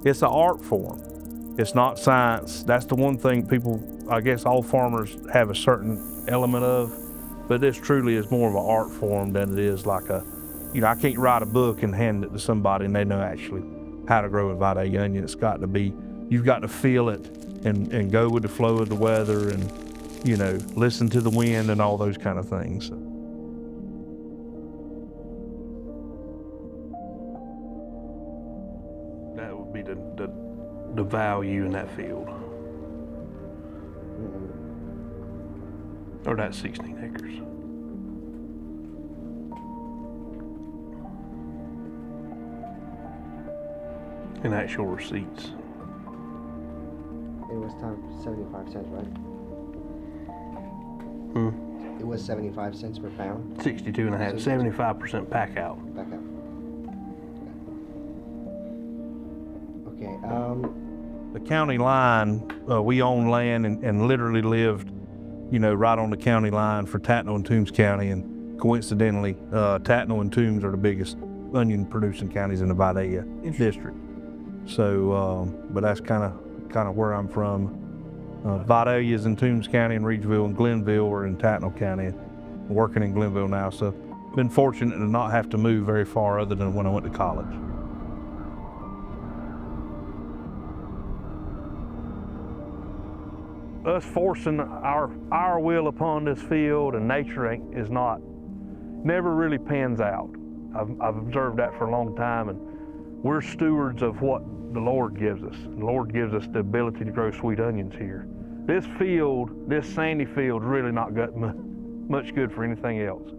It's an art form. It's not science. That's the one thing people, I guess all farmers have a certain element of, but this truly is more of an art form than it is like a, I can't write a book and hand it to somebody and they know actually how to grow a Vidalia onion. It's got to be, you've got to feel it and go with the flow of the weather and, listen to the wind and all those kind of things. That would be the value in that field. Or that 16 acres. And actual receipts. It was 75 cents, right? It was 75 cents per pound? 62 and a half, 75% pack out. Back out. Okay, The county line, we own land and literally lived, right on the county line for Tattnall and Toombs County. And coincidentally, Tattnall and Toombs are the biggest onion producing counties in the Vidalia district. So, but that's kind of where I'm from. Vidalia is in Toombs County and Reedsville, and Glenville are in Tattnall County. I'm working in Glenville now, so been fortunate to not have to move very far other than when I went to college. Us forcing our will upon this field and nature never really pans out. I've observed that for a long time, and we're stewards of what the Lord gives us. The Lord gives us the ability to grow sweet onions here. This field, this sandy field, is really not got much good for anything else.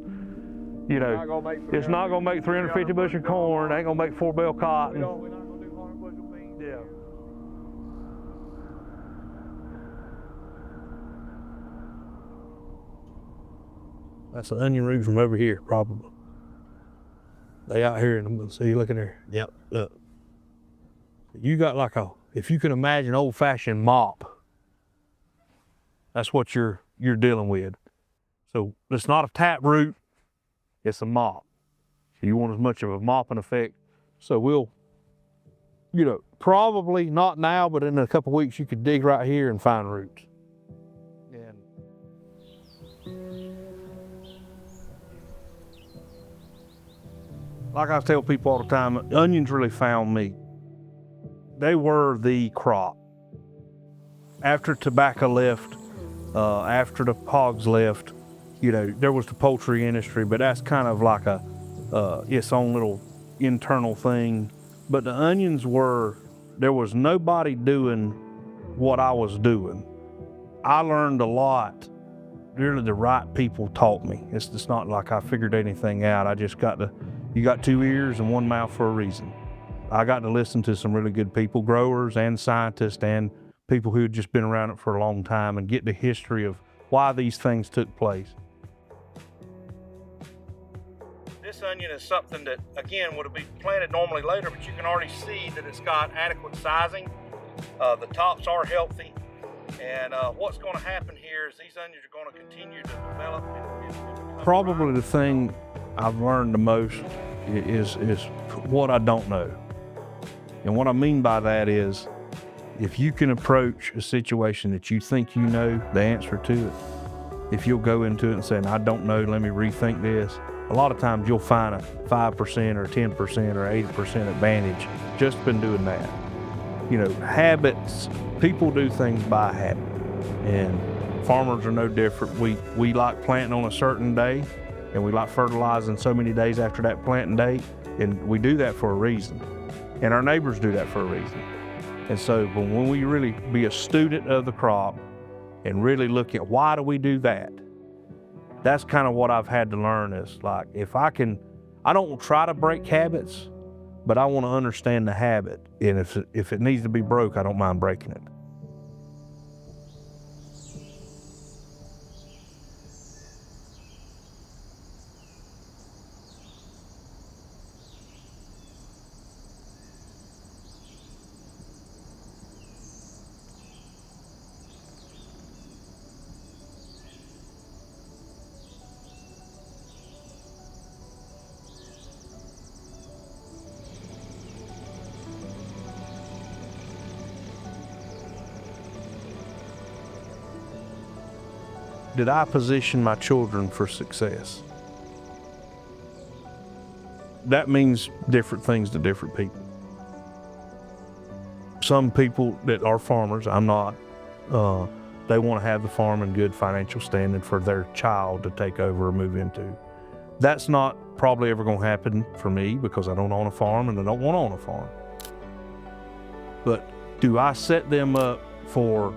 It's not going to make 350 bushel corn. It ain't going to make 4 bale cotton. We're not going to do 100 bushel beans. Yeah. That's an onion root from over here, probably. They out here in the, see, look in there. Yep, look. You got like if you can imagine old-fashioned mop, that's what you're dealing with. So it's not a tap root, it's a mop. So you want as much of a mopping effect. So we'll, probably not now, but in a couple of weeks you could dig right here and find roots. And like I tell people all the time, onions really found me. They were the crop. After tobacco left, after the hogs left, there was the poultry industry, but that's kind of like its own little internal thing. But the onions there was nobody doing what I was doing. I learned a lot. Really, the right people taught me. It's just not like I figured anything out. I just you got 2 ears and 1 mouth for a reason. I got to listen to some really good people, growers and scientists and people who had just been around it for a long time, and get the history of why these things took place. This onion is something that, again, would have been planted normally later, but you can already see that it's got adequate sizing. The tops are healthy, and what's going to happen here is these onions are going to continue to develop. Probably the thing I've learned the most is what I don't know. And what I mean by that is, if you can approach a situation that you think you know the answer to it, if you'll go into it and say, I don't know, let me rethink this, a lot of times you'll find a 5% or 10% or 80% advantage just been doing that. Habits, people do things by habit, and farmers are no different. We like planting on a certain day, and we like fertilizing so many days after that planting date, and we do that for a reason. And our neighbors do that for a reason. And so, but when we really be a student of the crop and really look at why do we do that, that's kind of what I've had to learn is like, I don't try to break habits, but I want to understand the habit. And if it needs to be broke, I don't mind breaking it. did I position my children for success? That means different things to different people. Some people that are farmers, I'm not, they want to have the farm in good financial standing for their child to take over or move into. That's not probably ever going to happen for me because I don't own a farm and I don't want to own a farm. But do I set them up for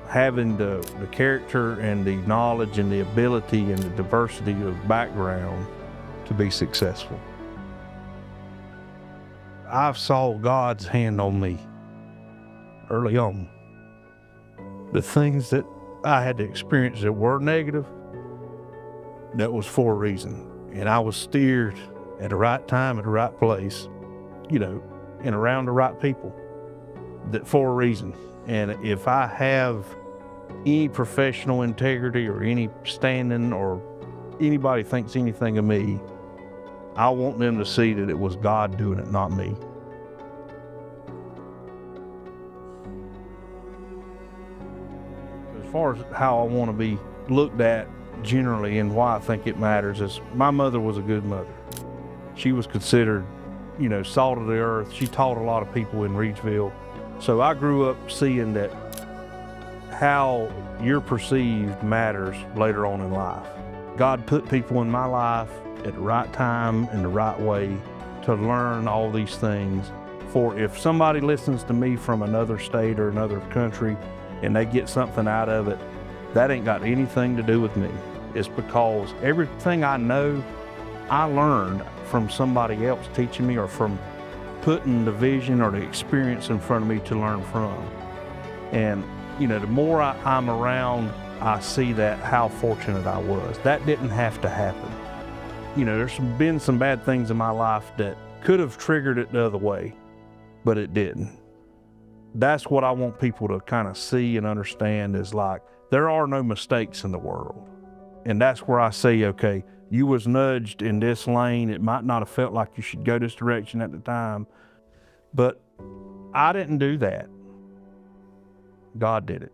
having the character and the knowledge and the ability and the diversity of background to be successful? I saw God's hand on me early on. The things that I had to experience that were negative, that was for a reason. And I was steered at the right time, at the right place, and around the right people, that for a reason. And if I have any professional integrity or any standing or anybody thinks anything of me, I want them to see that it was God doing it, not me. As far as how I want to be looked at generally and why I think it matters is my mother was a good mother. She was considered, salt of the earth. She taught a lot of people in Reedsville. So I grew up seeing that how you're perceived matters later on in life. God put people in my life at the right time in the right way to learn all these things. For if somebody listens to me from another state or another country and they get something out of it, that ain't got anything to do with me. It's because everything I know, I learned from somebody else teaching me or from putting the vision or the experience in front of me to learn from. And, the more I'm around, I see that how fortunate I was. That didn't have to happen. There's been some bad things in my life that could have triggered it the other way, but it didn't. That's what I want people to kind of see and understand is like, there are no mistakes in the world. And that's where I say, okay, you was nudged in this lane. It might not have felt like you should go this direction at the time, but I didn't do that. God did it.